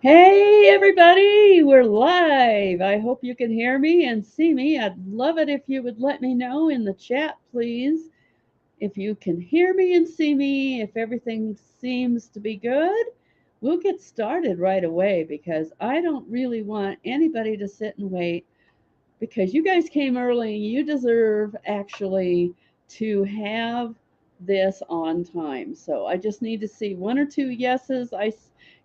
Hey everybody, we're live. I hope you can hear me and see me. I'd love it if you would let me know in the chat, please, if you can hear me and see me. If everything seems to be good, we'll get started right away because I don't really want anybody to sit and wait because you guys came early. You deserve actually to have this on time. So I just need to see one or two yeses.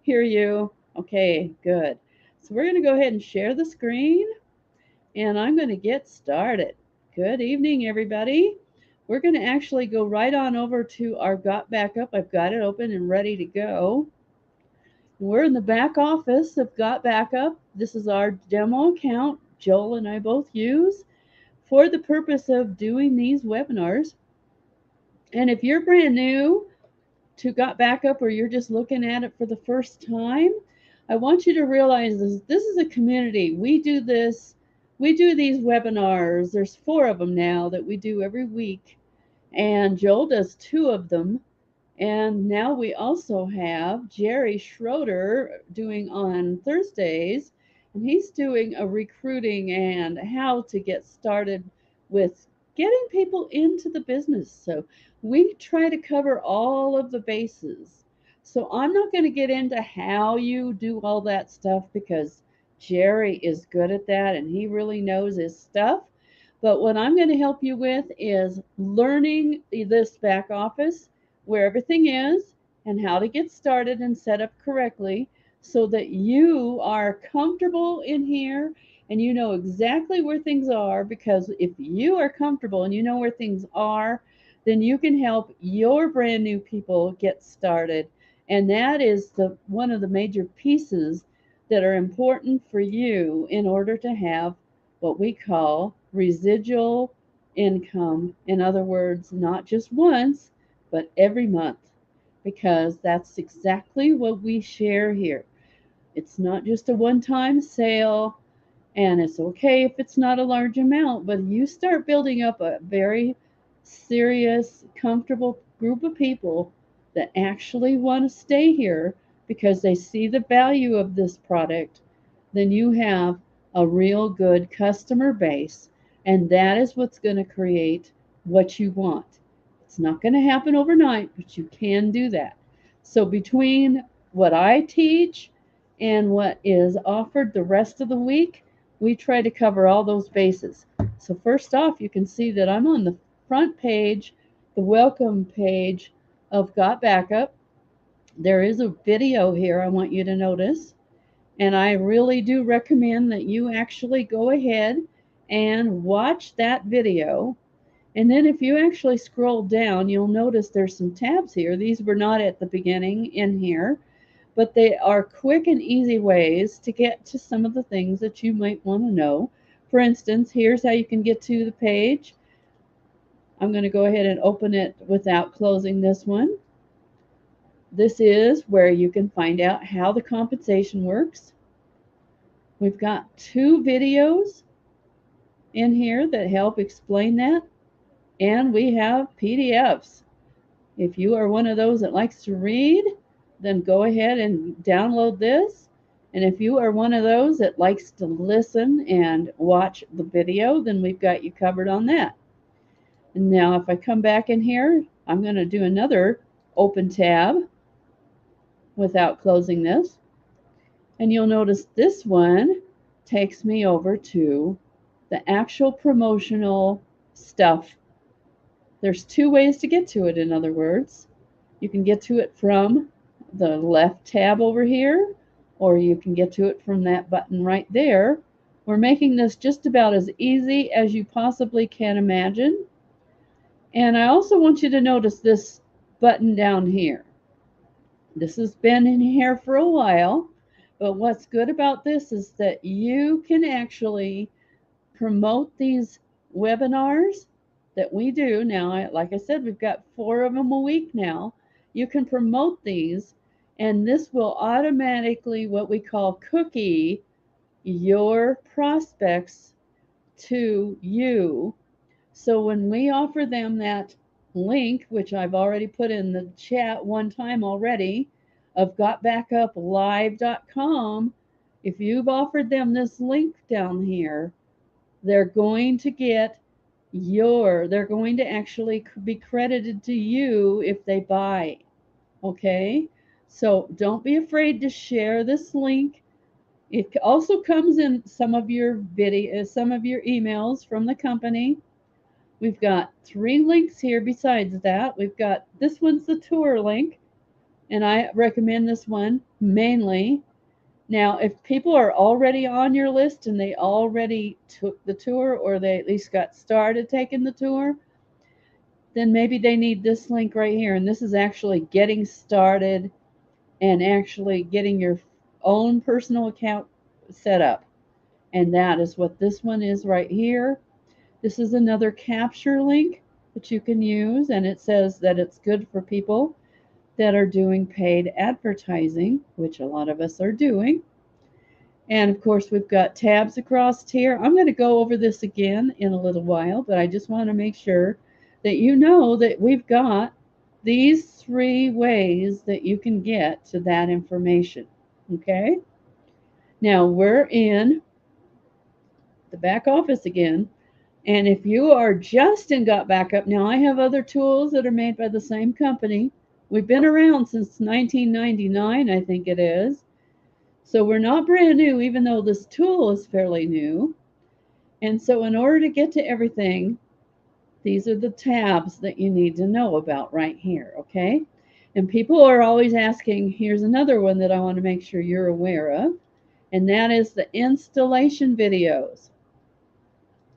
Hear you. Okay, good. So we're going to go ahead and share the screen and I'm going to get started. Good evening, everybody. We're going to actually go right on over to our Got Backup. I've got it open and ready to go. We're in the back office of Got Backup. This is our demo account Joel and I both use for the purpose of doing these webinars. And if you're brand new to Got Backup or you're just looking at it for the first time, I want you to realize this is a community. We do these webinars. There's 4 of them now that we do every week. And Joel does 2 of them. And now we also have Jerry Schroeder doing on Thursdays, and he's doing a recruiting and how to get started with getting people into the business. So we try to cover all of the bases. So I'm not going to get into how you do all that stuff because Jerry is good at that and he really knows his stuff. But what I'm going to help you with is learning this back office where everything is and how to get started and set up correctly so that you are comfortable in here and you know exactly where things are, because if you are comfortable and you know where things are, then you can help your brand new people get started. And that is the one of the major pieces that are important for you in order to have what we call residual income. In other words, not just once, but every month, because that's exactly what we share here. It's not just a one time sale, and it's okay if it's not a large amount, but you start building up a very serious, comfortable group of people that actually want to stay here because they see the value of this product, then you have a real good customer base. And that is what's going to create what you want. It's not going to happen overnight, but you can do that. So, between what I teach and what is offered the rest of the week, we try to cover all those bases. So, first off, you can see that I'm on the front page, the welcome page of Got Backup. There is a video here I want you to notice. And I really do recommend that you actually go ahead and watch that video. And then if you actually scroll down, you'll notice there's some tabs here. These were not at the beginning in here, but they are quick and easy ways to get to some of the things that you might want to know. For instance, here's how you can get to the page. I'm going to go ahead and open it without closing this one. This is where you can find out how the compensation works. We've got 2 videos in here that help explain that, and we have PDFs. If you are one of those that likes to read, then go ahead and download this. And if you are one of those that likes to listen and watch the video, then we've got you covered on that. And now if I come back in here, I'm going to do another open tab without closing this. And you'll notice this one takes me over to the actual promotional stuff. There's 2 ways to get to it, in other words. You can get to it from the left tab over here, or you can get to it from that button right there. We're making this just about as easy as you possibly can imagine. And I also want you to notice this button down here. This has been in here for a while, but what's good about this is that you can actually promote these webinars that we do now. Like I said, we've got 4 of them a week now. You can promote these, and this will automatically, what we call, cookie your prospects to you. So when we offer them that link, which I've already put in the chat one time already, of gotbackuplive.com, if you've offered them this link down here, they're going to get they're going to actually be credited to you if they buy. Okay? So don't be afraid to share this link. It also comes in some of your some of your emails from the company. We've got 3 links here besides that. We've got this one's the tour link, and I recommend this one mainly. Now, if people are already on your list and they already took the tour or they at least got started taking the tour, then maybe they need this link right here. And this is actually getting started and actually getting your own personal account set up. And that is what this one is right here. This is another capture link that you can use, and it says that it's good for people that are doing paid advertising, which a lot of us are doing. And of course, we've got tabs across here. I'm going to go over this again in a little while, but I just want to make sure that you know that we've got these 3 ways that you can get to that information. Okay? Now we're in the back office again. And if you are just in Got Backup, now I have other tools that are made by the same company. We've been around since 1999, I think it is. So we're not brand new, even though this tool is fairly new. And so in order to get to everything, these are the tabs that you need to know about right here, okay? And people are always asking, here's another one that I want to make sure you're aware of, and that is the installation videos.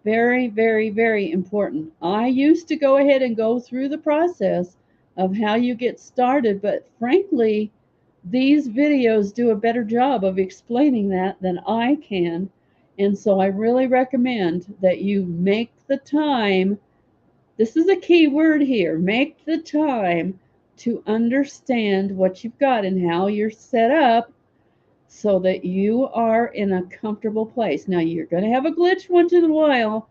Very, very, very important. I used to go ahead and go through the process of how you get started, but frankly, these videos do a better job of explaining that than I can. And so I really recommend that you make the time. This is a key word here. Make the time to understand what you've got and how you're set up so that you are in a comfortable place. Now, you're going to have a glitch once in a while,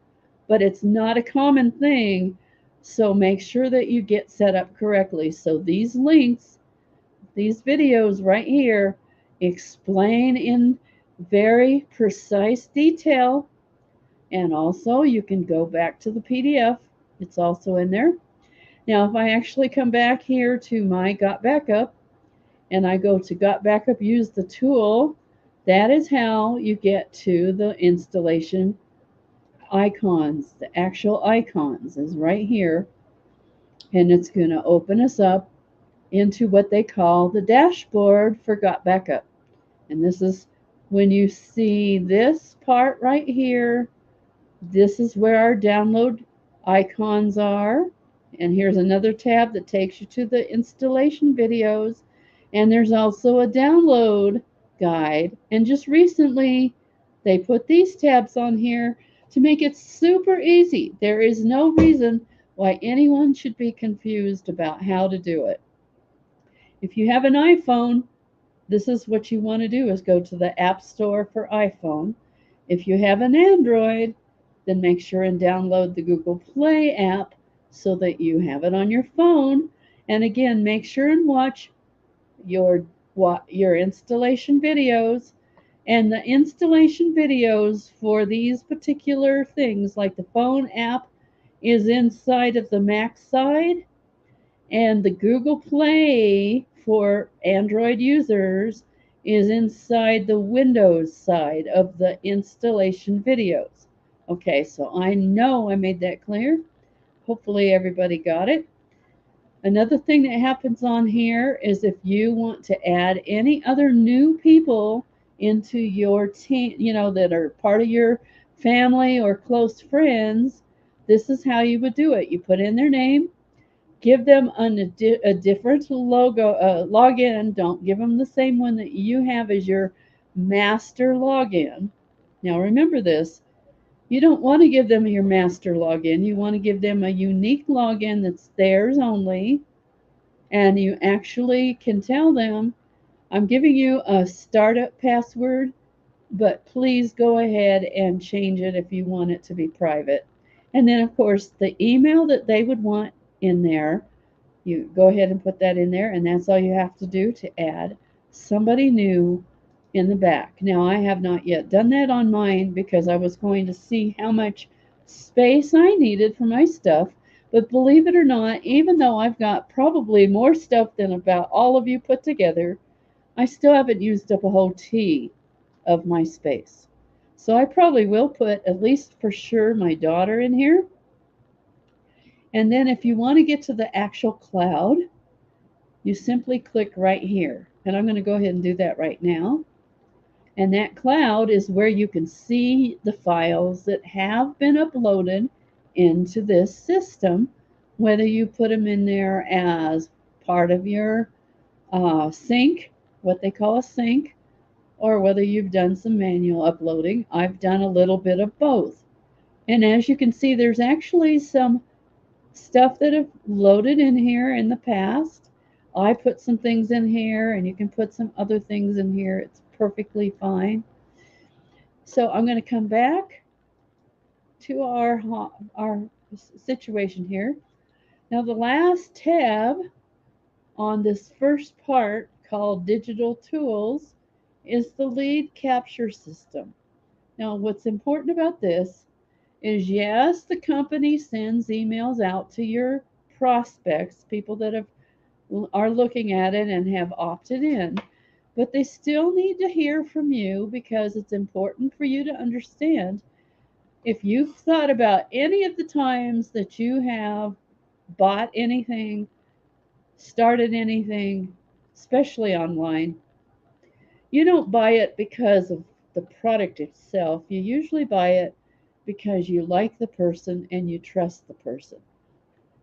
but it's not a common thing. So make sure that you get set up correctly. So these links, these videos right here, explain in very precise detail. And also, you can go back to the PDF. It's also in there. Now, if I actually come back here to my Got Backup, and I go to Got Backup, use the tool, that is how you get to the installation icons. The actual icons is right here, and it's going to open us up into what they call the dashboard for Got Backup. And this is when you see this part right here, this is where our download icons are. And here's another tab that takes you to the installation videos. And there's also a download guide. And just recently, they put these tabs on here to make it super easy. There is no reason why anyone should be confused about how to do it. If you have an iPhone, this is what you want to do is go to the App Store for iPhone. If you have an Android, then make sure and download the Google Play app so that you have it on your phone. And again, make sure and watch your installation videos. And the installation videos for these particular things, like the phone app, is inside of the Mac side, and the Google Play for Android users is inside the Windows side of the installation videos. Okay, so I know I made that clear. Hopefully everybody got it. Another thing that happens on here is if you want to add any other new people into your team, that are part of your family or close friends, this is how you would do it. You put in their name, give them a different login. Don't give them the same one that you have as your master login. Now remember this. You don't want to give them your master login. You want to give them a unique login that's theirs only. And you actually can tell them, I'm giving you a startup password, but please go ahead and change it if you want it to be private. And then, of course, the email that they would want in there, You go ahead and put that in there, and that's all you have to do to add somebody new in the back. Now, I have not yet done that on mine because I was going to see how much space I needed for my stuff. But believe it or not, even though I've got probably more stuff than about all of you put together, I still haven't used up a whole T of my space. So I probably will put, at least for sure, my daughter in here. And then if you want to get to the actual cloud, you simply click right here. And I'm going to go ahead and do that right now. And that cloud is where you can see the files that have been uploaded into this system, whether you put them in there as part of your sync, what they call a sync, or whether you've done some manual uploading. I've done a little bit of both. And as you can see, there's actually some stuff that have loaded in here in the past. I put some things in here, and you can put some other things in here. It's perfectly fine. So I'm going to come back to our situation here. Now the last tab on this first part, called Digital Tools, is the lead capture system. Now what's important about this is, yes, the company sends emails out to your prospects, people that are looking at it and have opted in, but they still need to hear from you because it's important for you to understand if you've thought about any of the times that you have bought anything, started anything, especially online, you don't buy it because of the product itself. You usually buy it because you like the person and you trust the person.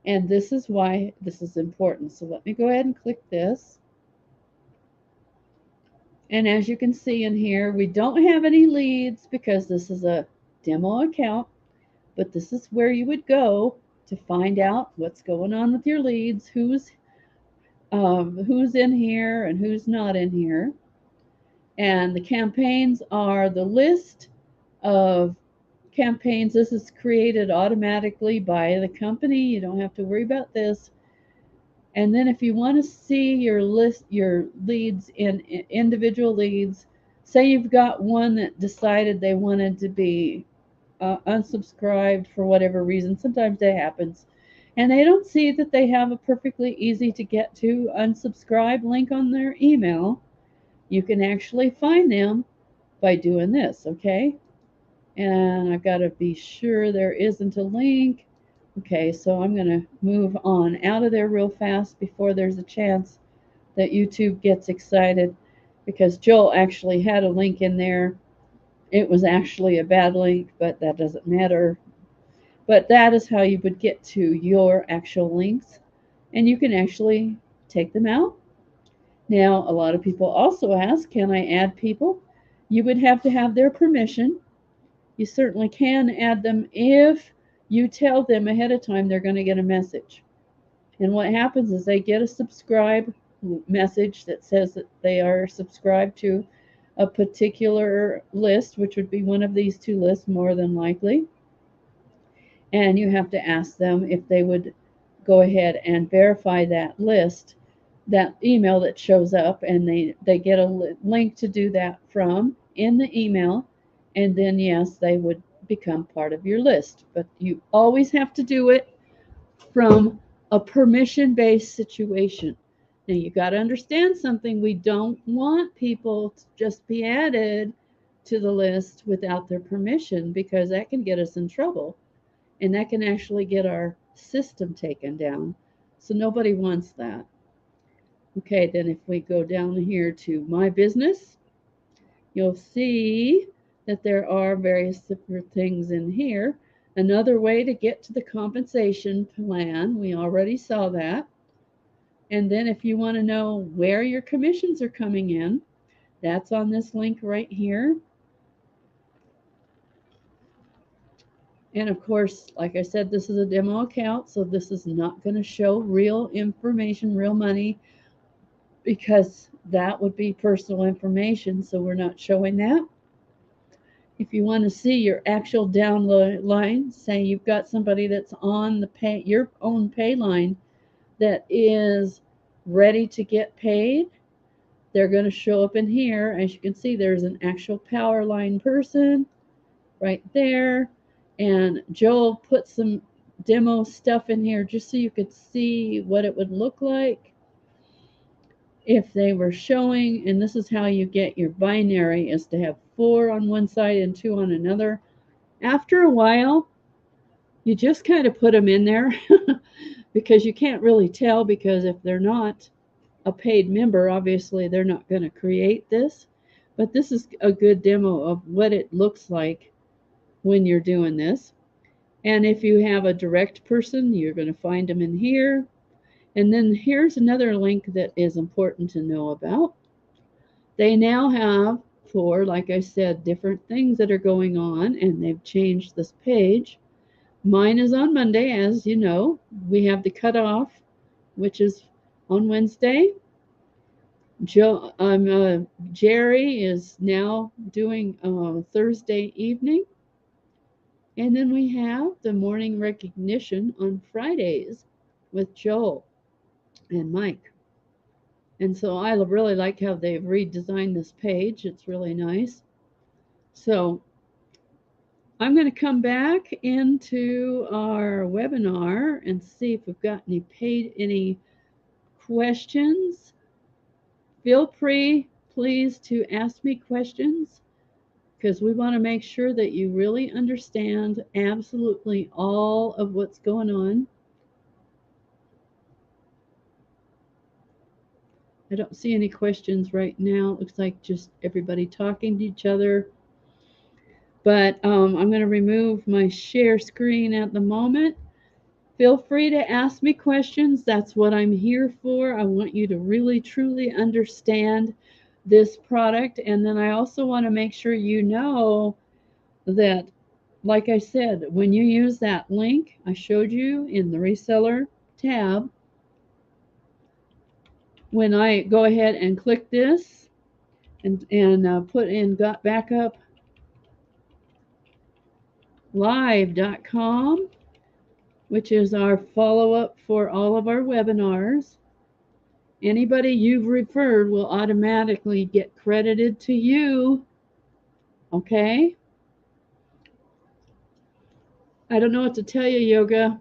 And this is why this is important. So let me go ahead and click this. And as you can see in here, we don't have any leads because this is a demo account, but this is where you would go to find out what's going on with your leads, who's in here and who's not in here. And the campaigns are the list of campaigns. This is created automatically by the company. You don't have to worry about this. And then if you want to see your list, your leads in individual leads, say you've got one that decided they wanted to be unsubscribed for whatever reason, sometimes that happens, and they don't see that they have a perfectly easy to get to unsubscribe link on their email, you can actually find them by doing this, okay? And I've got to be sure there isn't a link. Okay, so I'm going to move on out of there real fast before there's a chance that YouTube gets excited, because Joel actually had a link in there. It was actually a bad link, but that doesn't matter. But that is how you would get to your actual links, and you can actually take them out. Now, a lot of people also ask, can I add people? You would have to have their permission. You certainly can add them if you tell them ahead of time they're going to get a message. And what happens is they get a subscribe message that says that they are subscribed to a particular list, which would be one of these two lists more than likely. And you have to ask them if they would go ahead and verify that list, that email that shows up, and they get a link to do that from in the email, and then yes, they would become part of your list. But you always have to do it from a permission-based situation. Now you got to understand something. We don't want people to just be added to the list without their permission, because that can get us in trouble, and that can actually get our system taken down. So nobody wants that. Okay, then if we go down here to My Business, you'll see that there are various different things in here. Another way to get to the compensation plan, we already saw that. And then if you want to know where your commissions are coming in, that's on this link right here. And of course, like I said, this is a demo account, so this is not going to show real information, real money, because that would be personal information, so we're not showing that. If you want to see your actual downline, say you've got somebody that's on the your own pay line, that is ready to get paid, they're going to show up in here. As you can see, there's an actual power line person right there. And Joel put some demo stuff in here just so you could see what it would look like if they were showing. And this is how you get your binary, is to have 4 on one side and 2 on another. After a while, you just kind of put them in there because you can't really tell, because if they're not a paid member, obviously they're not going to create this. But this is a good demo of what it looks like when you're doing this. And if you have a direct person, you're going to find them in here. And then here's another link that is important to know about. They now have 4, like I said, different things that are going on, and they've changed this page. Mine is on Monday, as you know. We have the cutoff, which is on Wednesday. Jerry is now doing Thursday evening. And then we have the morning recognition on Fridays with Joel and Mike. And so I really like how they've redesigned this page. It's really nice. So I'm going to come back into our webinar and see if we've got any questions. Feel free, please, to ask me questions, because we want to make sure that you really understand absolutely all of what's going on. I don't see any questions right now. It looks like just everybody talking to each other. But I'm going to remove my share screen at the moment. Feel free to ask me questions. That's what I'm here for. I want you to really, truly understand this product. And then I also want to make sure you know that, like I said, when you use that link I showed you in the reseller tab, when I go ahead and click this and put in Got Backup Live.com, which is our follow-up for all of our webinars, anybody you've referred will automatically get credited to you. Okay? I don't know what to tell you, Yoga.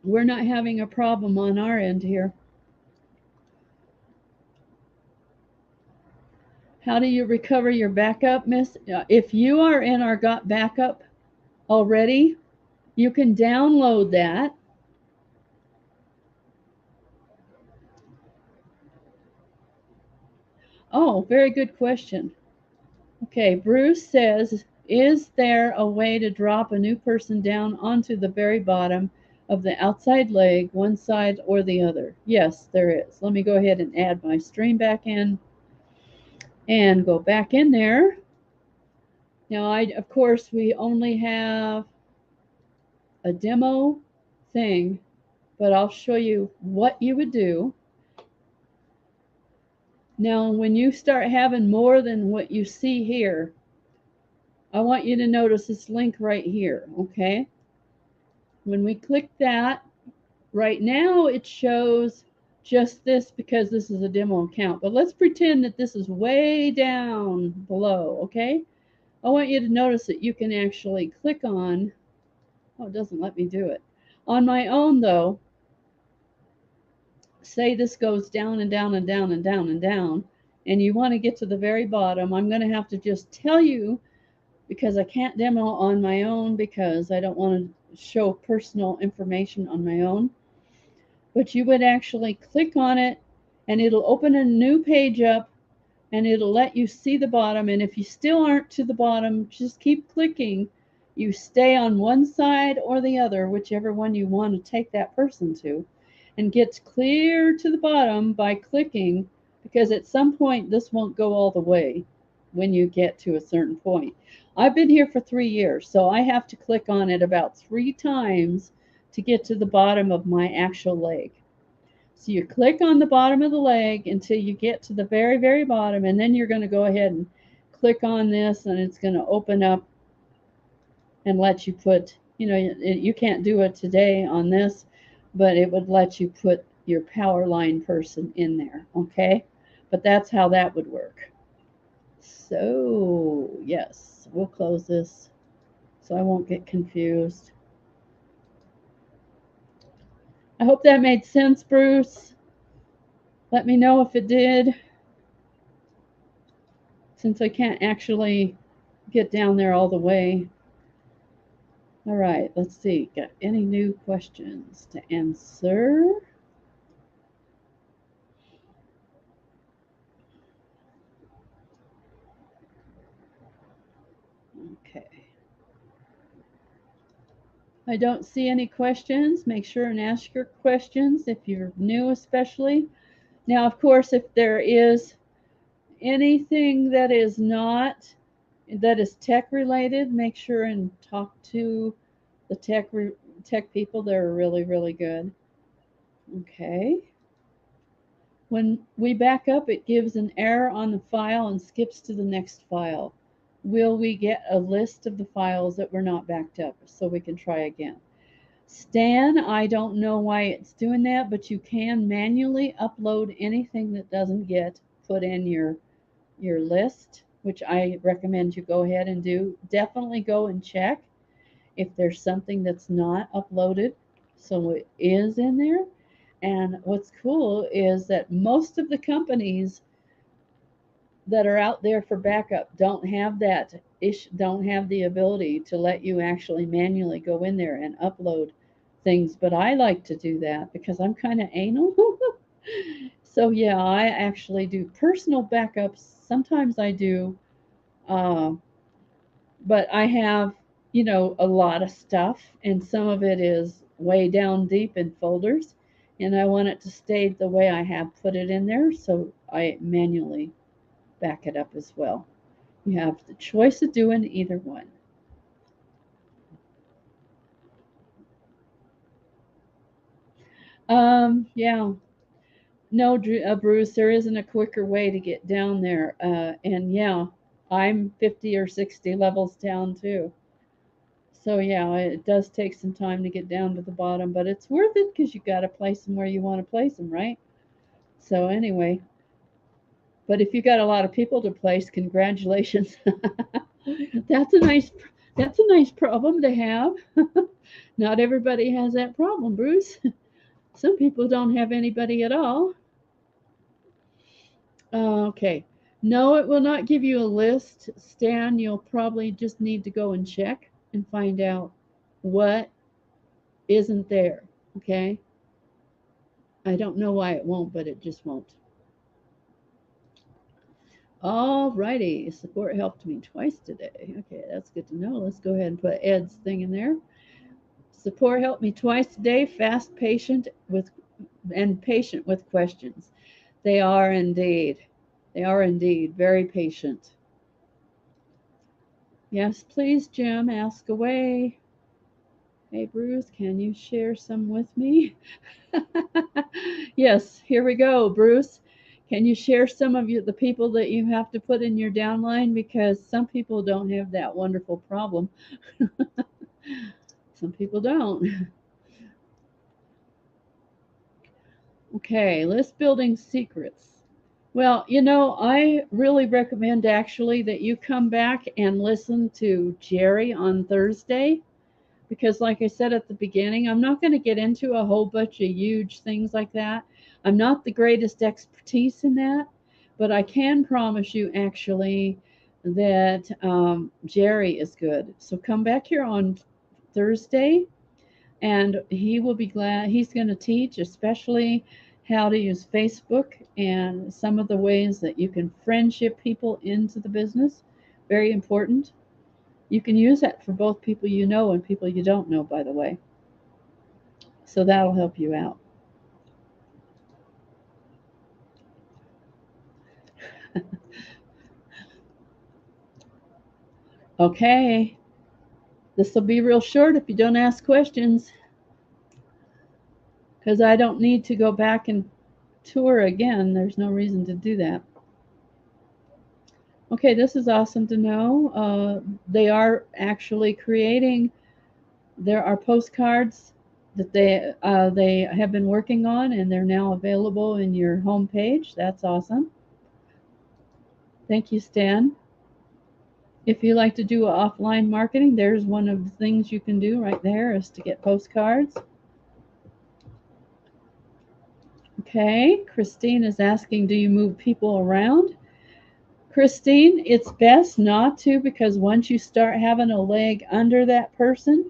We're not having a problem on our end here. How do you recover your backup, Miss? If you are in our Got Backup already, you can download that. Oh, very good question. Okay, Bruce says, is there a way to drop a new person down onto the very bottom of the outside leg, one side or the other? Yes, there is. Let me go ahead and add my stream back in and go back in there. Now, of course, we only have a demo thing, but I'll show you what you would do. Now, when you start having more than what you see here, I want you to notice this link right here, okay? When we click that, right now it shows just this because this is a demo account, but let's pretend that this is way down below, okay? I want you to notice that you can actually click on, oh, it doesn't let me do it. On my own though, say this goes down and down and down and down and down, and you want to get to the very bottom, I'm going to have to just tell you, because I can't demo on my own because I don't want to show personal information on my own. But you would actually click on it and it'll open a new page up and it'll let you see the bottom. And if you still aren't to the bottom, just keep clicking. You stay on one side or the other, whichever one you want to take that person to, and get clear to the bottom by clicking, because at some point this won't go all the way when you get to a certain point. I've been here for 3 years, so I have to click on it about 3 times to get to the bottom of my actual leg. So you click on the bottom of the leg until you get to the very, very bottom, and then you're going to go ahead and click on this, and it's going to open up and let you put, you can't do it today on this, but it would let you put your power line person in there, okay? But that's how that would work. So, yes, we'll close this so I won't get confused. I hope that made sense, Bruce. Let me know if it did, since I can't actually get down there all the way. All right, let's see. Got any new questions to answer? Okay. I don't see any questions. Make sure and ask your questions if you're new, especially. Now, of course, if there is anything that is not, that is tech related, make sure and talk to the tech people. They're really, really good. Okay. When we back up, it gives an error on the file and skips to the next file. Will we get a list of the files that were not backed up so we can try again? Stan, I don't know why it's doing that, but you can manually upload anything that doesn't get put in your list, which I recommend you go ahead and do. Definitely go and check if there's something that's not uploaded so it is in there. And what's cool is that most of the companies that are out there for backup don't have that don't have the ability to let you actually manually go in there and upload things, but I like to do that because I'm kind of anal. So yeah, I actually do personal backups. Sometimes I do, uh, but I have, a lot of stuff, and some of it is way down deep in folders, and I want it to stay the way I have put it in there, so I manually back it up as well. You have the choice of doing either one. Yeah. No, Bruce, there isn't a quicker way to get down there. And yeah, I'm 50 or 60 levels down too. So yeah, it does take some time to get down to the bottom, but it's worth it because you got to place them where you want to place them, right? So anyway, but if you got a lot of people to place, congratulations. that's a nice that's a nice problem to have. Not everybody has that problem, Bruce. Some people don't have anybody at all. Okay. No, it will not give you a list, Stan. You'll probably just need to go and check and find out what isn't there. Okay. I don't know why it won't, but it just won't. All righty. Support helped me twice today. Okay, that's good to know. Let's go ahead and put Ed's thing in there. Support helped me twice today. Fast, patient with questions. They are indeed. They are indeed very patient. Yes, please, Jim, ask away. Hey, Bruce, can you share some with me? Yes, here we go, Bruce. Can you share some of the people that you have to put in your downline? Because some people don't have that wonderful problem. Some people don't. Okay, list building secrets. Well, I really recommend actually that you come back and listen to Jerry on Thursday because, like I said at the beginning, I'm not going to get into a whole bunch of huge things like that. I'm not the greatest expertise in that, but I can promise you actually that Jerry is good. So come back here on Thursday, and he will be glad. He's going to teach, especially how to use Facebook and some of the ways that you can friendship people into the business. Very important. You can use that for both people you know and people you don't know, by the way. So that'll help you out. Okay. This will be real short if you don't ask questions because I don't need to go back and tour again. There's no reason to do that. Okay, this is awesome to know. They are actually creating, there are postcards that they have been working on, and they're now available in your home page. That's awesome. Thank you, Stan. If you like to do offline marketing, there's one of the things you can do right there is to get postcards. Okay, Christine is asking, do you move people around? Christine, it's best not to, because once you start having a leg under that person,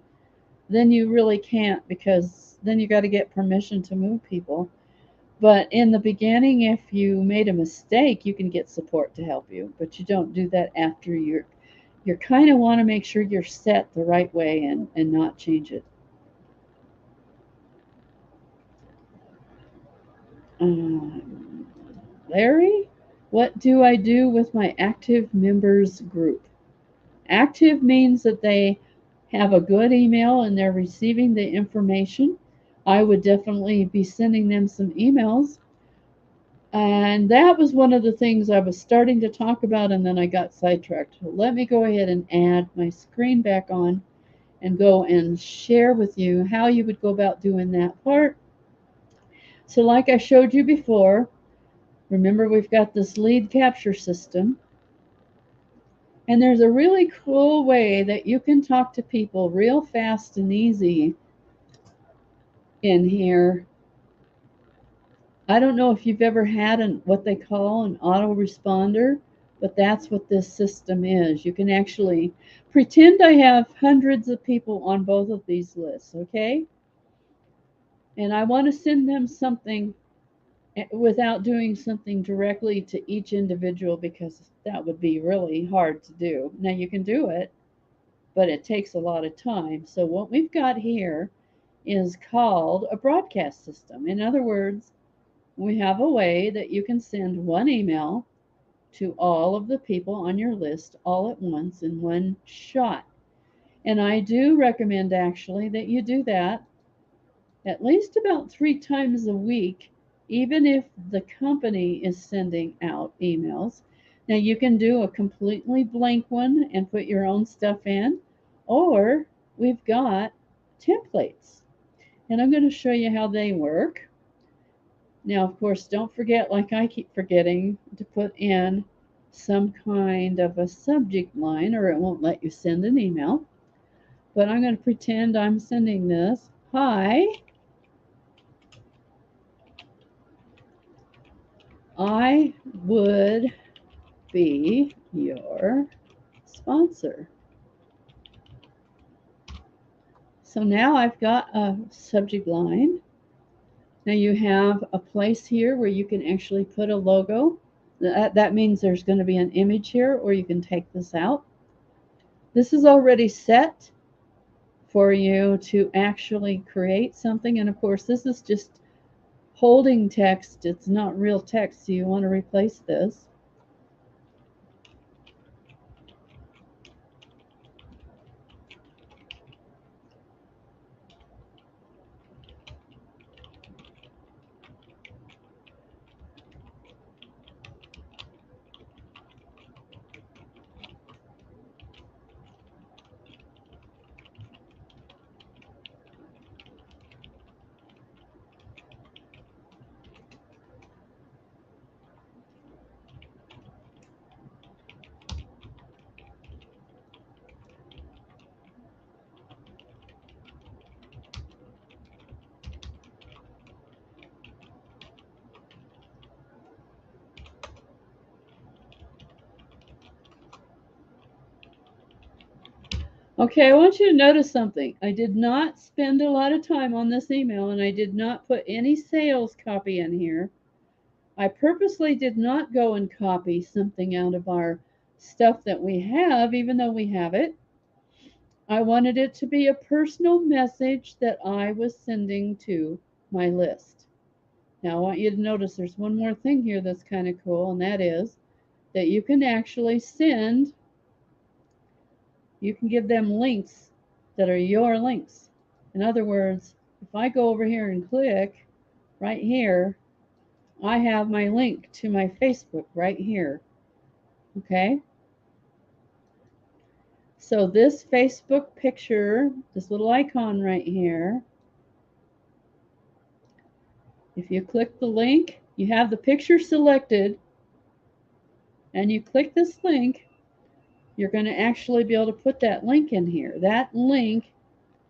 then you really can't, because then you got to get permission to move people. But in the beginning, if you made a mistake, you can get support to help you, but you don't do that after you're kind of want to make sure you're set the right way and not change it. Um, Larry, what do I do with my active members group? Active means that they have a good email and they're receiving the information. I would definitely be sending them some emails. And that was one of the things I was starting to talk about, and then I got sidetracked. Let me go ahead and add my screen back on and go and share with you how you would go about doing that part. So, like I showed you before, remember we've got this lead capture system. And there's a really cool way that you can talk to people real fast and easy in here. I don't know if you've ever had what they call an autoresponder, but that's what this system is. You can actually pretend I have hundreds of people on both of these lists, okay? And I want to send them something without doing something directly to each individual, because that would be really hard to do. Now you can do it, but it takes a lot of time. So what we've got here is called a broadcast system. In other words, we have a way that you can send one email to all of the people on your list all at once in one shot. And I do recommend actually that you do that at least about 3 times a week, even if the company is sending out emails. Now, you can do a completely blank one and put your own stuff in, or we've got templates. And I'm going to show you how they work. Now, of course, don't forget, like I keep forgetting, to put in some kind of a subject line or it won't let you send an email. But I'm going to pretend I'm sending this. Hi, I would be your sponsor. So now I've got a subject line. Now you have a place here where you can actually put a logo. That means there's going to be an image here, or you can take this out. This is already set for you to actually create something. And of course, this is just holding text. It's not real text, so you want to replace this. Okay, I want you to notice something. I did not spend a lot of time on this email, and I did not put any sales copy in here. I purposely did not go and copy something out of our stuff that we have, even though we have it. I wanted it to be a personal message that I was sending to my list. Now, I want you to notice there's one more thing here that's kind of cool, and that is that you can actually you can give them links that are your links. In other words, if I go over here and click right here, I have my link to my Facebook right here. Okay? So this Facebook picture, this little icon right here, If you click the link, you have the picture selected, and you click this link, you're going to actually be able to put that link in here. That link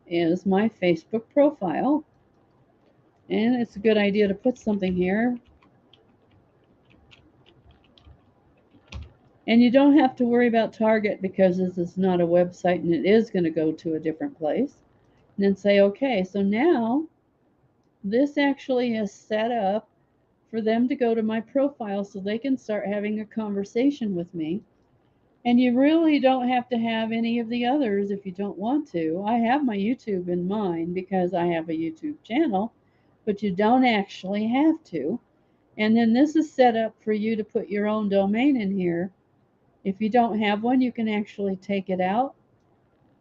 is my Facebook profile, and it's a good idea to put something here. And you don't have to worry about Target because this is not a website and it is going to go to a different place. And then say, okay, so now this actually is set up for them to go to my profile so they can start having a conversation with me. And you really don't have to have any of the others if you don't want to. I have my YouTube in mind because I have a YouTube channel, but you don't actually have to. And then this is set up for you to put your own domain in here. If you don't have one, you can actually take it out.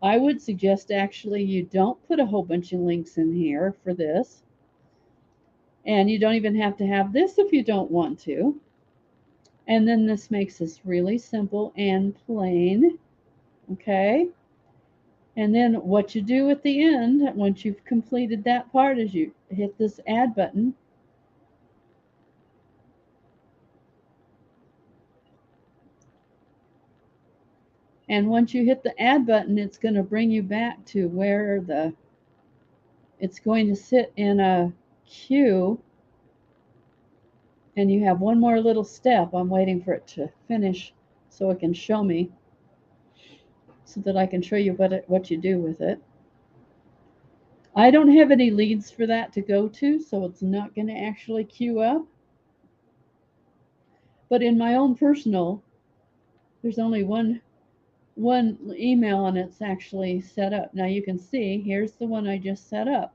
I would suggest actually you don't put a whole bunch of links in here for this. And you don't even have to have this if you don't want to. And then this makes this really simple and plain. Okay? And then what you do at the end, once you've completed that part, is you hit this add button. And once you hit the add button, it's going to bring you back to where it's going to sit in a queue. And you have one more little step. I'm waiting for it to finish so it can show me, so that I can show you what you do with it. I don't have any leads for that to go to, so it's not going to actually queue up. But in my own personal, there's only one email and it's actually set up. Now you can see, here's the one I just set up.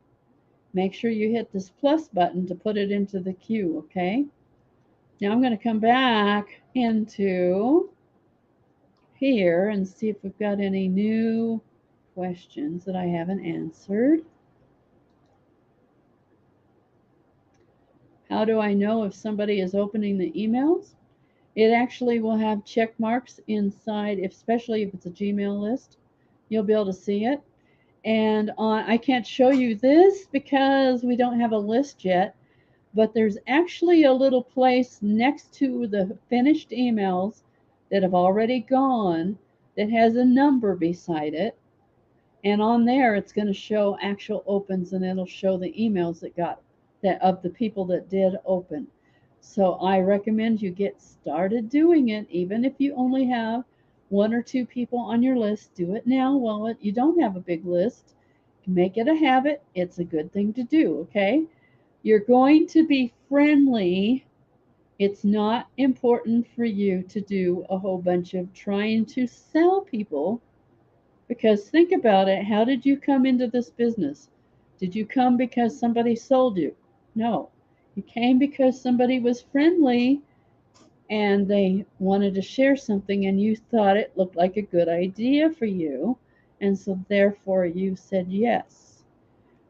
Make sure you hit this plus button to put it into the queue, okay? Now I'm going to come back into here and see if we've got any new questions that I haven't answered. How do I know if somebody is opening the emails? It actually will have check marks inside, especially if it's a Gmail list. You'll be able to see it. And I can't show you this because we don't have a list yet, but there's actually a little place next to the finished emails that have already gone that has a number beside it. And on there, it's going to show actual opens, and it'll show the emails that of the people that did open. So I recommend you get started doing it, even if you only have one or two people on your list. Do it now while you don't have a big list. Make it a habit. It's a good thing to do, okay? You're going to be friendly. It's not important for you to do a whole bunch of trying to sell people, because think about it. How did you come into this business? Did you come because somebody sold you? No. You came because somebody was friendly and they wanted to share something and you thought it looked like a good idea for you. And so therefore you said yes.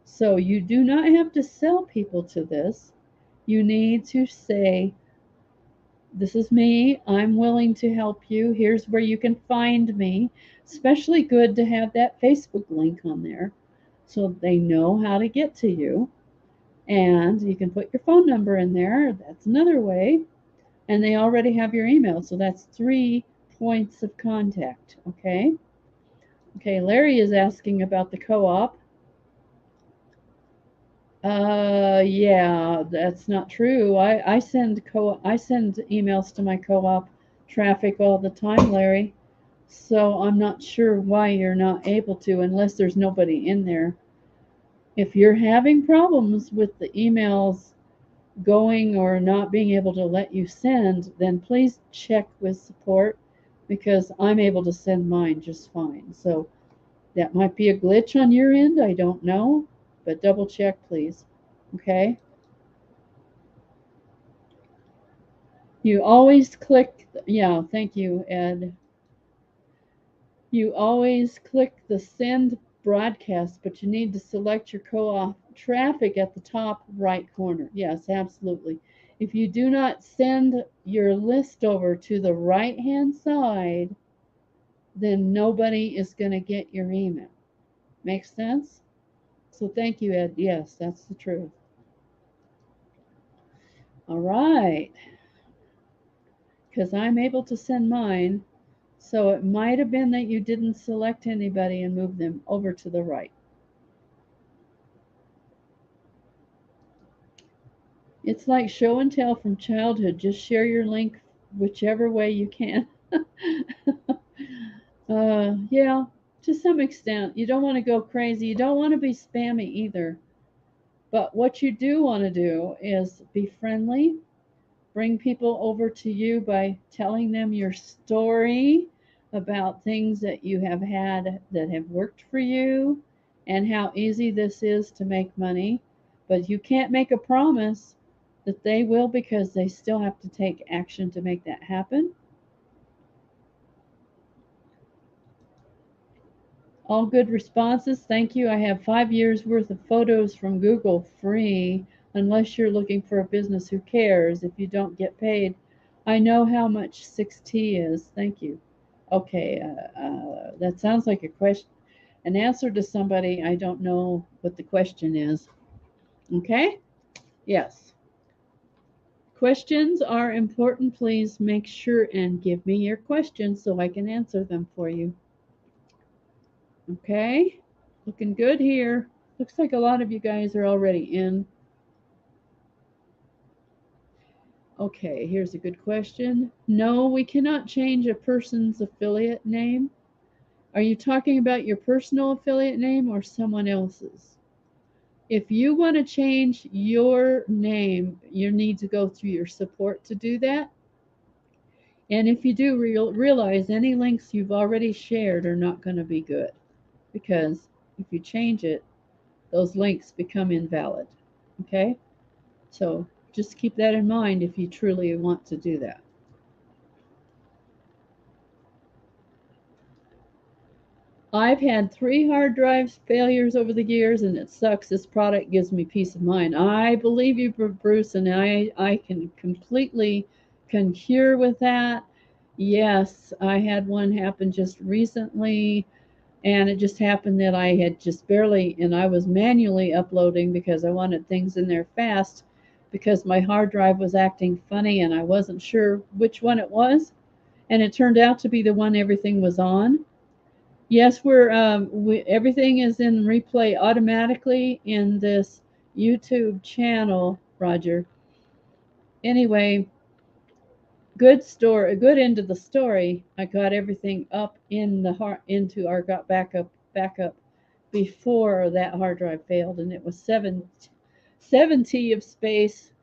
So you do not have to sell people to this. You need to say, this is me. I'm willing to help you. Here's where you can find me. Especially good to have that Facebook link on there so they know how to get to you. And you can put your phone number in there. That's another way. And they already have your email. So that's 3 points of contact. Okay. Okay. Larry is asking about the co-op. Yeah, that's not true. I send emails to my co-op traffic all the time, Larry. So I'm not sure why you're not able to, unless there's nobody in there. If you're having problems with the emails going or not being able to let you send, then please check with support, because I'm able to send mine just fine. So that might be a glitch on your end. I don't know, but double check, please. Okay. You always click, yeah, thank you, Ed. You always click the send broadcast, but you need to select your co-op traffic at the top right corner. Yes, absolutely. If you do not send your list over to the right hand side, then nobody is going to get your email. Makes sense? So thank you, Ed. Yes, that's the truth. All right. Because I'm able to send mine. So it might have been that you didn't select anybody and move them over to the right. It's like show and tell from childhood. Just share your link whichever way you can. Yeah, to some extent. You don't want to go crazy. You don't want to be spammy either. But what you do want to do is be friendly, bring people over to you by telling them your story about things that you have had that have worked for you and how easy this is to make money. But you can't make a promise that they will because they still have to take action to make that happen. All good responses. Thank you. I have 5 years worth of photos from Google free, unless you're looking for a business who cares if you don't get paid. I know how much 6T is. Thank you. Okay, that sounds like a question, an answer to somebody. I don't know what the question is. Okay? Yes. Questions are important. Please make sure and give me your questions so I can answer them for you. Okay? Looking good here. Looks like a lot of you guys are already in. Okay, here's a good question. No, we cannot change a person's affiliate name. Are you talking about your personal affiliate name or someone else's? If you want to change your name, you need to go through your support to do that. And if you do realize any links you've already shared are not going to be good because if you change it, those links become invalid. Okay? So just keep that in mind if you truly want to do that. I've had 3 hard drives failures over the years, and it sucks. This product gives me peace of mind. I believe you, Bruce, and I can completely concur with that. Yes, I had one happen just recently, and it just happened that I had just barely, and I was manually uploading because I wanted things in there fast because my hard drive was acting funny and I wasn't sure which one it was. And it turned out to be the one everything was on. Yes, everything is in replay automatically in this YouTube channel, Roger. Anyway, good story, a good end of the story. I got everything up in the into our got backup before that hard drive failed, and it was 70 of space,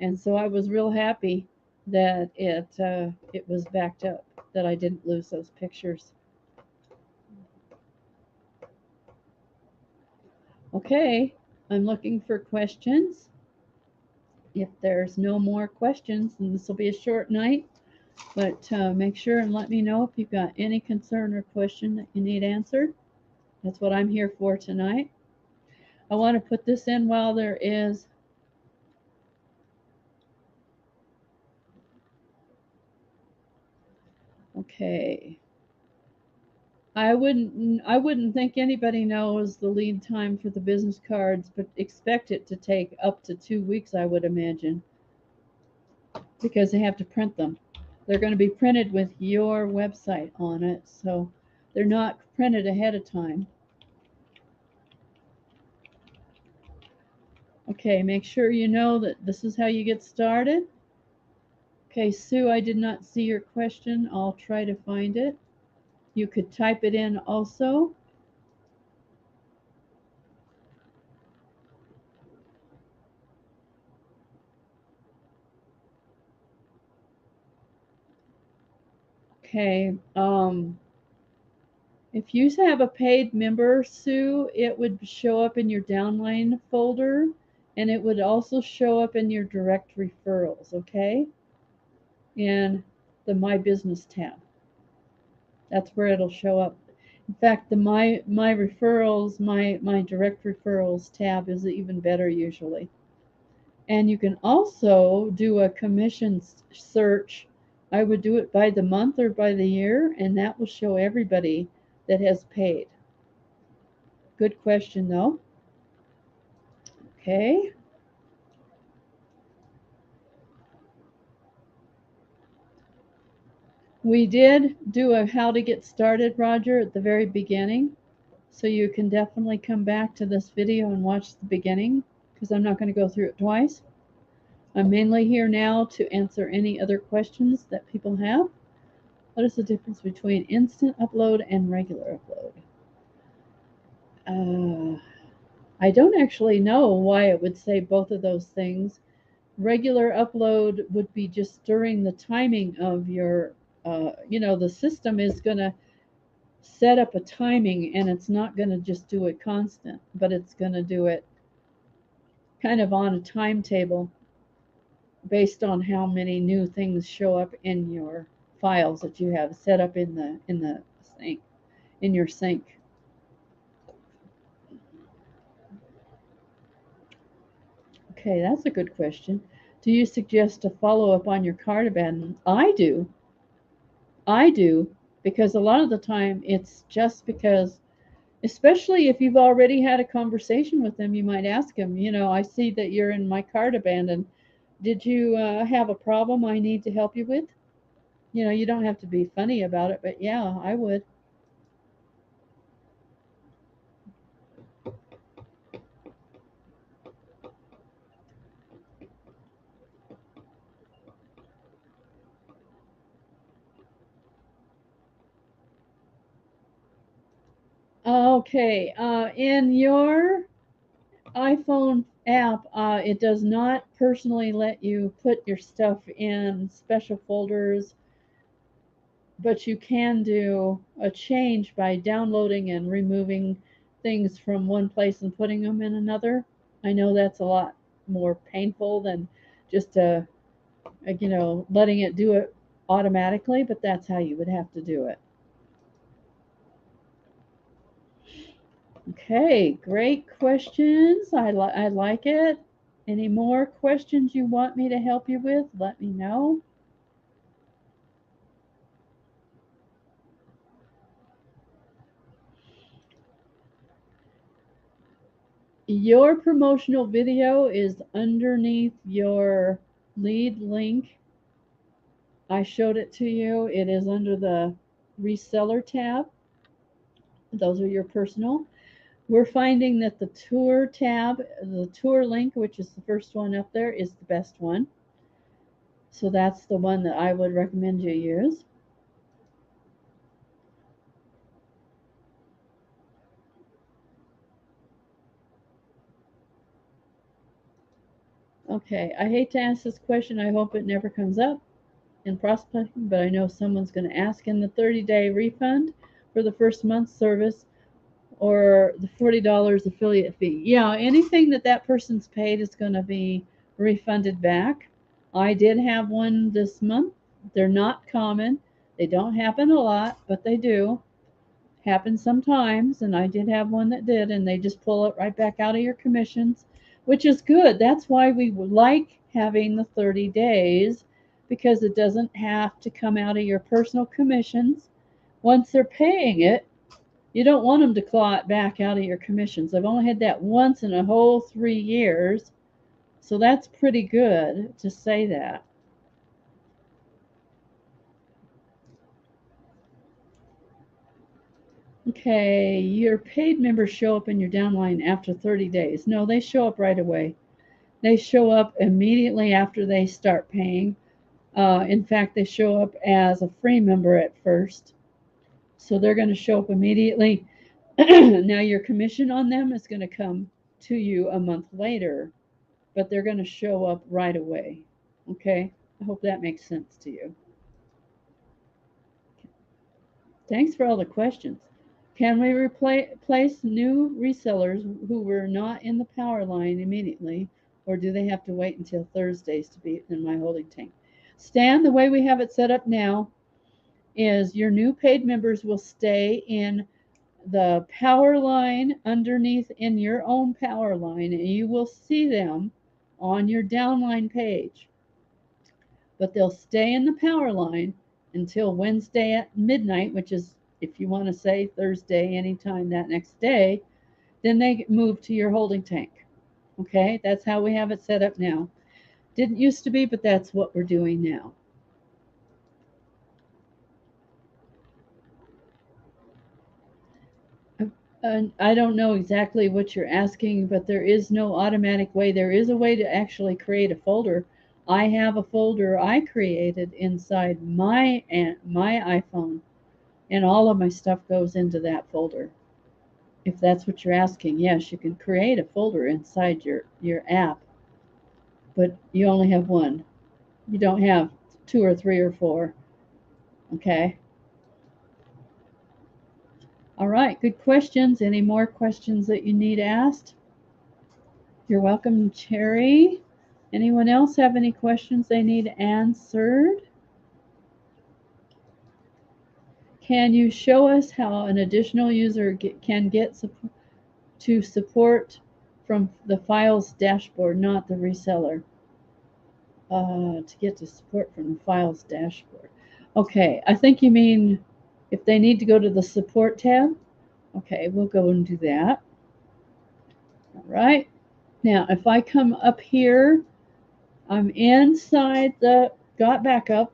and so I was real happy that it was backed up, that I didn't lose those pictures. Okay, I'm looking for questions. If there's no more questions, then this will be a short night. But make sure and let me know if you've got any concern or question that you need answered. That's what I'm here for tonight. I want to put this in while there is. Okay. I wouldn't think anybody knows the lead time for the business cards, but expect it to take up to 2 weeks, I would imagine, because they have to print them. They're going to be printed with your website on it, so they're not printed ahead of time. Okay, make sure you know that this is how you get started. Okay, Sue, I did not see your question. I'll try to find it. You could type it in also. Okay, if you have a paid member, Sue, it would show up in your downline folder, and it would also show up in your direct referrals, okay? In the My Business tab. That's where it'll show up. In fact, the my referrals, my direct referrals tab is even better usually. And you can also do a commission search. I would do it by the month or by the year, and that will show everybody that has paid. Good question, though. Okay. We did do a how to get started, Roger, at the very beginning. So you can definitely come back to this video and watch the beginning because I'm not going to go through it twice. I'm mainly here now to answer any other questions that people have. What is the difference between instant upload and regular upload? I don't actually know why it would say both of those things. Regular upload would be just during the timing of your, the system is going to set up a timing and it's not going to just do it constant, but it's going to do it kind of on a timetable based on how many new things show up in your files that you have set up in the sync in your sync. Okay, that's a good question. Do you suggest a follow up on your card abandonment? I do, because a lot of the time it's just because, especially if you've already had a conversation with them, you might ask them, I see that you're in my card abandoned. Did you have a problem I need to help you with? You don't have to be funny about it, but yeah, I would. Okay, in your iPhone app, it does not personally let you put your stuff in special folders, but you can do a change by downloading and removing things from one place and putting them in another. I know that's a lot more painful than just letting it do it automatically, but that's how you would have to do it. Okay, great questions. I like it. Any more questions you want me to help you with? Let me know. Your promotional video is underneath your lead link. I showed it to you. It is under the reseller tab. Those are your personal. We're finding that the tour tab, the tour link, which is the first one up there, is the best one. So that's the one that I would recommend you use. Okay, I hate to ask this question. I hope it never comes up in prospecting, but I know someone's going to ask in the 30-day refund for the first month's service or the $40 affiliate fee. Yeah, anything that person's paid is going to be refunded back. I did have one this month. They're not common. They don't happen a lot, but they do happen sometimes. And I did have one that did, and they just pull it right back out of your commissions, which is good. That's why we like having the 30 days because it doesn't have to come out of your personal commissions. Once they're paying it, you don't want them to claw it back out of your commissions. I've only had that once in a whole 3 years, so that's pretty good to say that. Okay, your paid members show up in your downline after 30 days. No, they show up right away. They show up immediately after they start paying. In fact, they show up as a free member at first. So they're going to show up immediately. Now, your commission on them is going to come to you a month later, but they're going to show up right away. Okay? I hope that makes sense to you. Thanks for all the questions. Can we replace new resellers who were not in the power line immediately, or do they have to wait until Thursdays to be in my holding tank? Stan, the way we have it set up now is your new paid members will stay in the power line underneath in your own power line, and you will see them on your downline page. But they'll stay in the power line until Wednesday at midnight, which is, if you want to say Thursday, anytime that next day, then they move to your holding tank. Okay, that's how we have it set up now. Didn't used to be, but that's what we're doing now. I don't know exactly what you're asking, but there is no automatic way. There is a way to actually create a folder. I have a folder I created inside my iPhone, and all of my stuff goes into that folder. If that's what you're asking, yes, you can create a folder inside your app, but you only have one. You don't have two or three or four. Okay. All right. Good questions. Any more questions that you need asked? You're welcome, Cherry. Anyone else have any questions they need answered? Can you show us how an additional user can get to support from the files dashboard, not the reseller? To get to support from the files dashboard. Okay, I think you mean if they need to go to the support tab. Okay, we'll go and do that. All right. Now, if I come up here, I'm inside the Got Backup.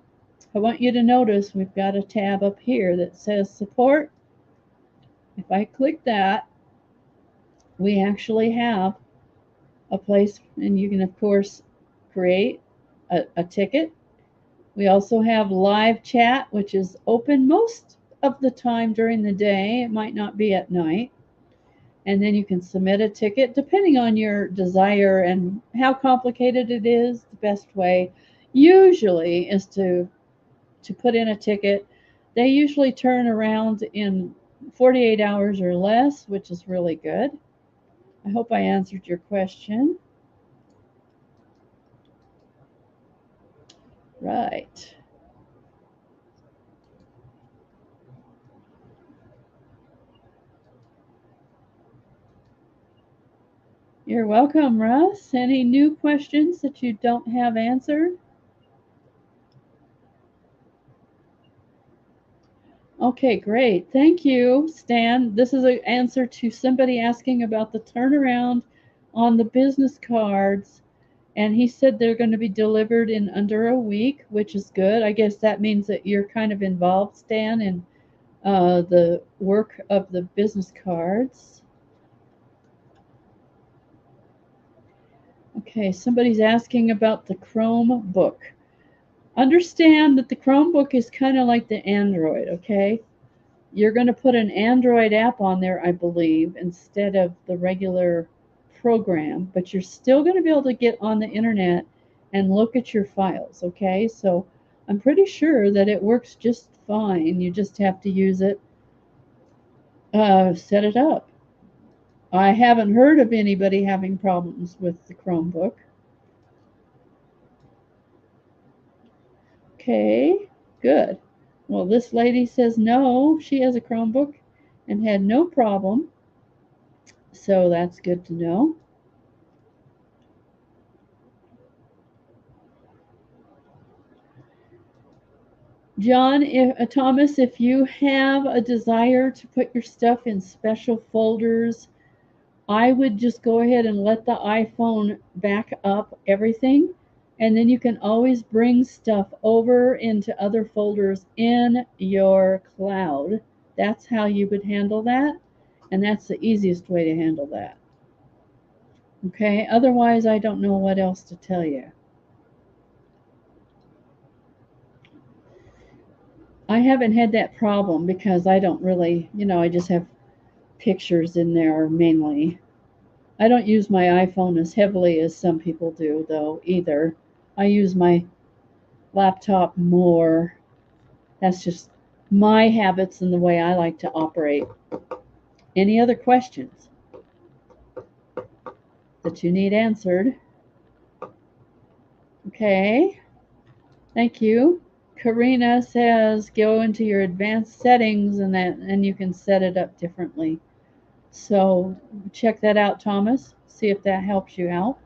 I want you to notice we've got a tab up here that says support. If I click that, we actually have a place, and you can, of course, create a ticket. We also have live chat, which is open most of the time during the day. It might not be at night. And then you can submit a ticket depending on your desire and how complicated it is. The best way usually is to put in a ticket. They usually turn around in 48 hours or less, which is really good. I hope I answered your question. Right. You're welcome, Russ. Any new questions that you don't have answered? Okay, great. Thank you, Stan. This is an answer to somebody asking about the turnaround on the business cards. And he said they're going to be delivered in under a week, which is good. I guess that means that you're kind of involved, Stan, in the work of the business cards. Okay, somebody's asking about the Chromebook. Understand that the Chromebook is kind of like the Android, okay? You're going to put an Android app on there, I believe, instead of the regular program, but you're still going to be able to get on the internet and look at your files, okay? So I'm pretty sure that it works just fine. You just have to use it, set it up. I haven't heard of anybody having problems with the Chromebook. Okay, good. Well, this lady says no, she has a Chromebook and had no problem. So that's good to know. John, Thomas, if you have a desire to put your stuff in special folders, I would just go ahead and let the iPhone back up everything, and then you can always bring stuff over into other folders in your cloud. That's how you would handle that, and that's the easiest way to handle that. Okay, otherwise, I don't know what else to tell you. I haven't had that problem because I don't really, I just have pictures in there mainly. I don't use my iPhone as heavily as some people do, though, either. I use my laptop more. That's just my habits and the way I like to operate. Any other questions that you need answered? Okay, thank you. Karina says go into your advanced settings and you can set it up differently. So check that out, Thomas. See if that helps you out.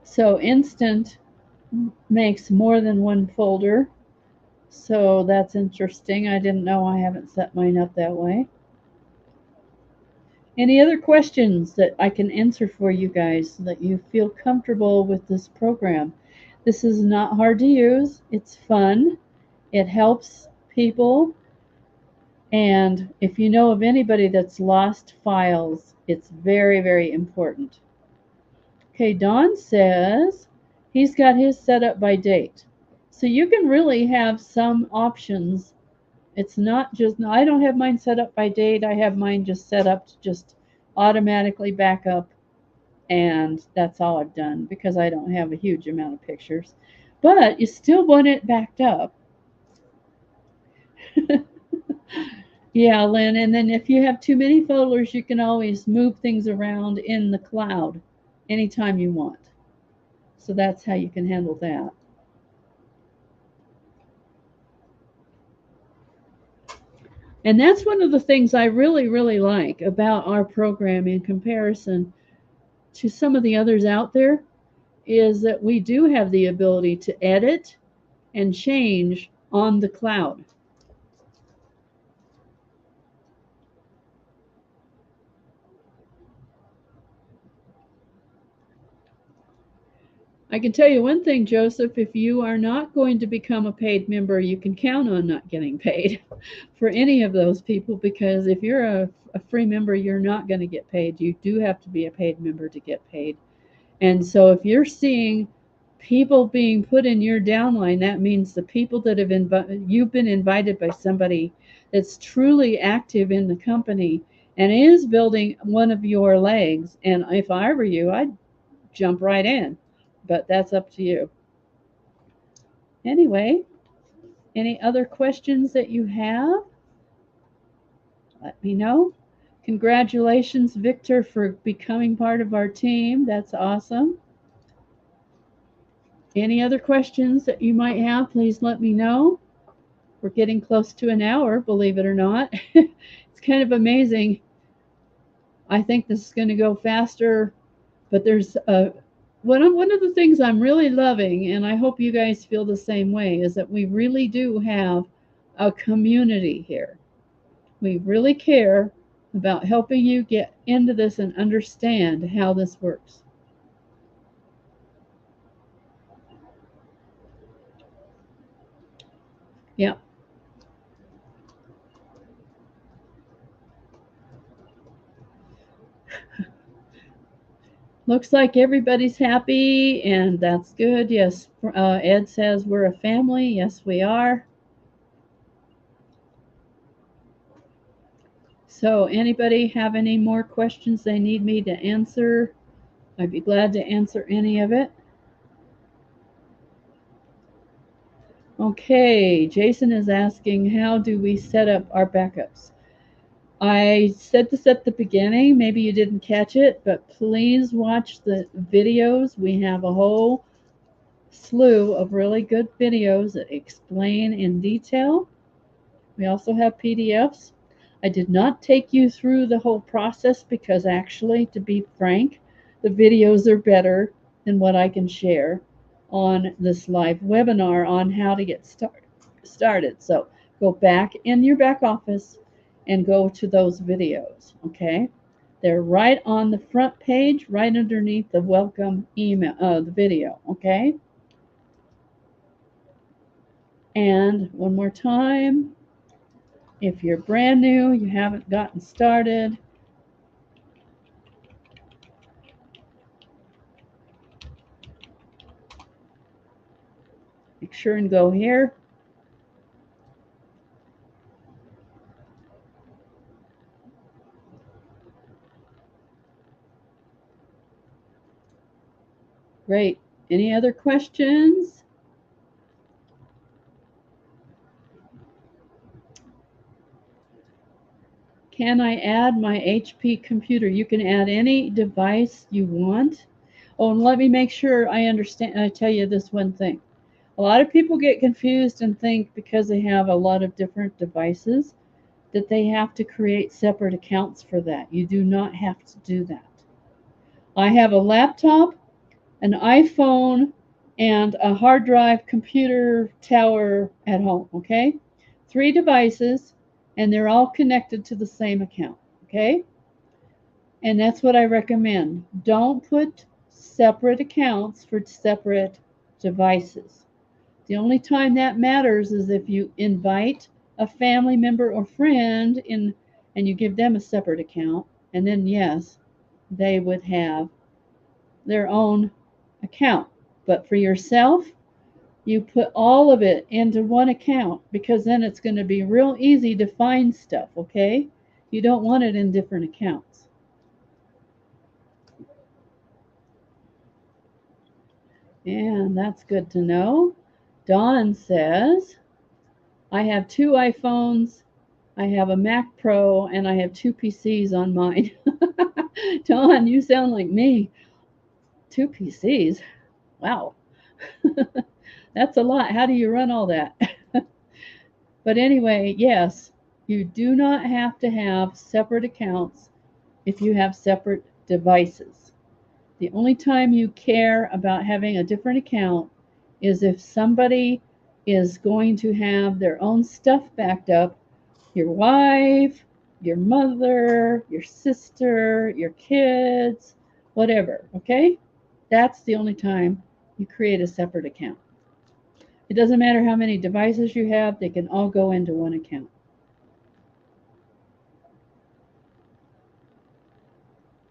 So Instant makes more than one folder. So that's interesting. I didn't know. I haven't set mine up that way. Any other questions that I can answer for you guys so that you feel comfortable with this program? This is not hard to use. It's fun. It helps people. And if you know of anybody that's lost files, it's very, very important. Okay, Don says he's got his set up by date. So you can really have some options. It's not just, no, I don't have mine set up by date. I have mine just set up to just automatically back up. And that's all I've done because I don't have a huge amount of pictures. But you still want it backed up. Yeah, Lynn. And then if you have too many folders, you can always move things around in the cloud anytime you want. So that's how you can handle that. And that's one of the things I really, really like about our program in comparison to some of the others out there is that we do have the ability to edit and change on the cloud. I can tell you one thing, Joseph, if you are not going to become a paid member, you can count on not getting paid for any of those people because if you're a free member, you're not going to get paid. You do have to be a paid member to get paid. And so if you're seeing people being put in your downline, that means the people that have you've been invited by somebody that's truly active in the company and is building one of your legs. And if I were you, I'd jump right in, but that's up to you. Anyway, any other questions that you have? Let me know. Congratulations, Victor, for becoming part of our team. That's awesome. Any other questions that you might have, please let me know. We're getting close to an hour, believe it or not. It's kind of amazing. I think this is going to go faster, but there's one of the things I'm really loving, and I hope you guys feel the same way, is that we really do have a community here. We really care about helping you get into this and understand how this works. Yeah. Looks like everybody's happy, and that's good. Yes, Ed says we're a family. Yes, we are. So, anybody have any more questions they need me to answer? I'd be glad to answer any of it. Okay, Jason is asking, how do we set up our backups? I said this at the beginning, maybe you didn't catch it, but please watch the videos. We have a whole slew of really good videos that explain in detail. We also have PDFs. I did not take you through the whole process because actually, to be frank, the videos are better than what I can share on this live webinar on how to get started. So go back in your back office and go to those videos, okay? They're right on the front page, right underneath the welcome email, the video, okay? And one more time, if you're brand new, you haven't gotten started, make sure and go here. Great. Any other questions? Can I add my HP computer? You can add any device you want. Oh, and let me make sure I understand. I tell you this one thing. A lot of people get confused and think because they have a lot of different devices that they have to create separate accounts for that. You do not have to do that. I have a laptop, an iPhone, and a hard drive computer tower at home, okay? 3 devices, and they're all connected to the same account, okay? And that's what I recommend. Don't put separate accounts for separate devices. The only time that matters is if you invite a family member or friend in and you give them a separate account, and then yes, they would have their own account. But for yourself, you put all of it into one account because then it's going to be real easy to find stuff, okay? You don't want it in different accounts. And that's good to know. Dawn says, I have two iPhones, I have a Mac Pro, and I have two PCs on mine. Dawn, you sound like me. Two PCs? Wow. That's a lot. How do you run all that? But anyway, yes, you do not have to have separate accounts if you have separate devices. The only time you care about having a different account is if somebody is going to have their own stuff backed up, your wife, your mother, your sister, your kids, whatever, okay? That's the only time you create a separate account. It doesn't matter how many devices you have, they can all go into one account.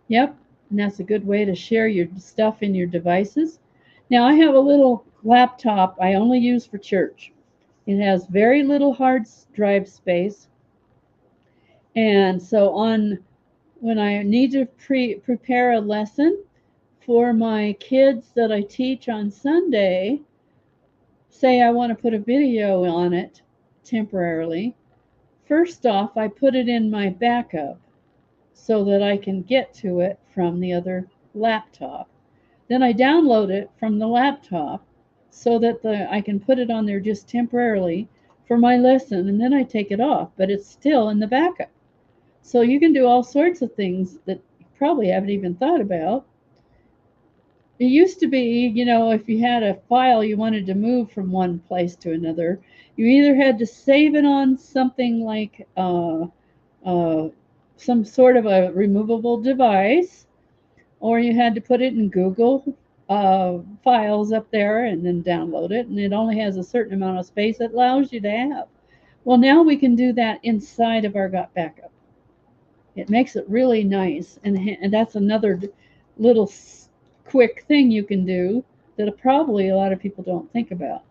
Yep, and that's a good way to share your stuff in your devices. Now, I have a little laptop I only use for church. It has very little hard drive space, and so on when I need to prepare a lesson for my kids that I teach on Sunday, say I want to put a video on it temporarily, first off, I put it in my backup so that I can get to it from the other laptop. Then I download it from the laptop so that I can put it on there just temporarily for my lesson, and then I take it off, but it's still in the backup. So you can do all sorts of things that you probably haven't even thought about. It used to be, if you had a file you wanted to move from one place to another, you either had to save it on something like uh, some sort of a removable device, or you had to put it in Google files up there and then download it, and it only has a certain amount of space it allows you to have. Well, now we can do that inside of our backup. It makes it really nice, and that's another little quick thing you can do that probably a lot of people don't think about.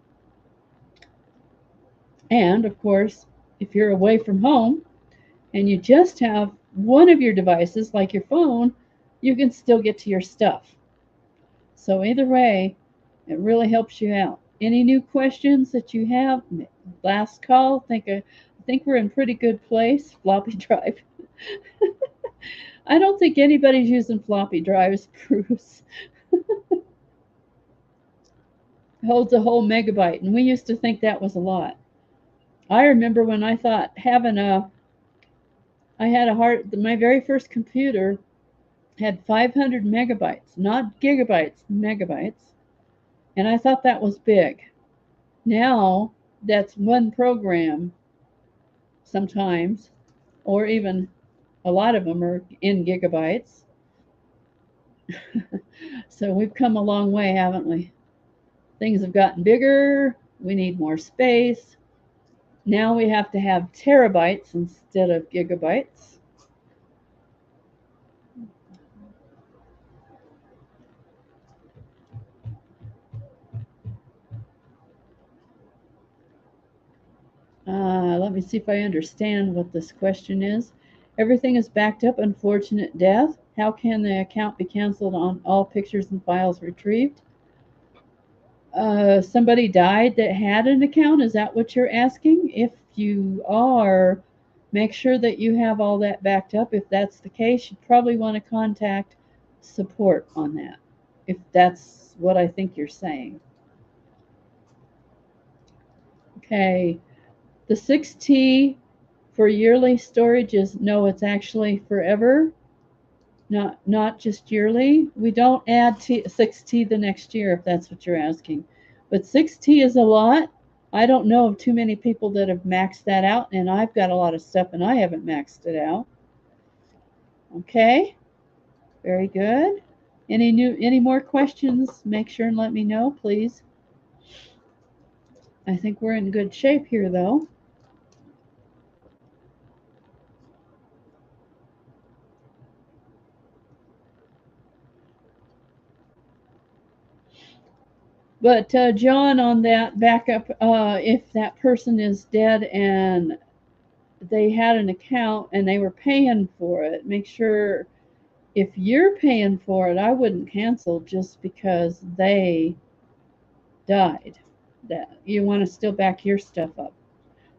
And of course, if you're away from home and you just have one of your devices, like your phone, you can still get to your stuff. So either way, it really helps you out. Any new questions that you have? Last call. I think we're in pretty good place. Floppy drive. I don't think anybody's using floppy drives, Bruce. Holds a whole megabyte, and we used to think that was a lot. I remember when I thought my very first computer had 500 megabytes, not gigabytes, megabytes, and I thought that was big. Now that's one program sometimes, or even a lot of them are in gigabytes. So we've come a long way, haven't we? Things have gotten bigger, we need more space. Now we have to have terabytes instead of gigabytes. Let me see if I understand what this question is. Everything is backed up, unfortunate death. How can the account be canceled on all pictures and files retrieved? Somebody died that had an account? Is that what you're asking? If you are, make sure that you have all that backed up. If that's the case, you probably want to contact support on that, if that's what I think you're saying. Okay, the 6T for yearly storage is no, it's actually forever, not just yearly. We don't add 6T the next year if that's what you're asking. But 6T is a lot. I don't know of too many people that have maxed that out, and I've got a lot of stuff and I haven't maxed it out. Okay, very good. Any more questions? Make sure and let me know, please. I think we're in good shape here, though. But John, on that backup, if that person is dead and they had an account and they were paying for it, make sure if you're paying for it, I wouldn't cancel just because they died. That you want to still back your stuff up.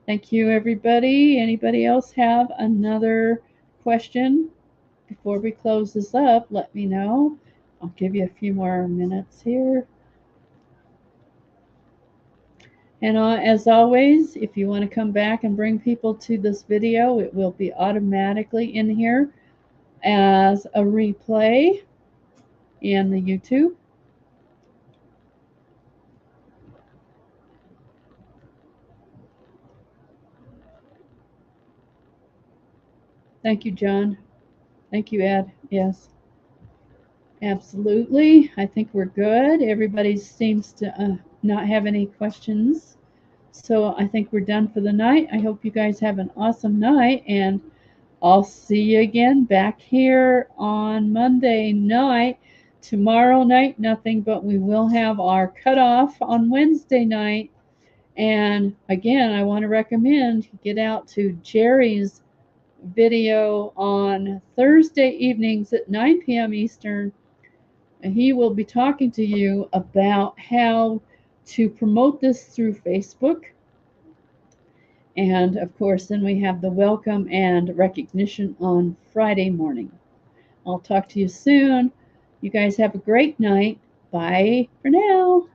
Thank you, everybody. Anybody else have another question before we close this up? Let me know. I'll give you a few more minutes here. And as always, if you want to come back and bring people to this video, it will be automatically in here as a replay in the YouTube. Thank you, John. Thank you, Ed. Yes, absolutely. I think we're good. Everybody seems to not have any questions. So I think we're done for the night. I hope you guys have an awesome night, and I'll see you again back here on Monday night. Tomorrow night, nothing, but we will have our cutoff on Wednesday night. And again, I want to recommend you get out to Jerry's video on Thursday evenings at 9 p.m. Eastern. And he will be talking to you about how to promote this through Facebook. And of course, then we have the welcome and recognition on Friday morning. I'll talk to you soon. You guys have a great night. Bye for now.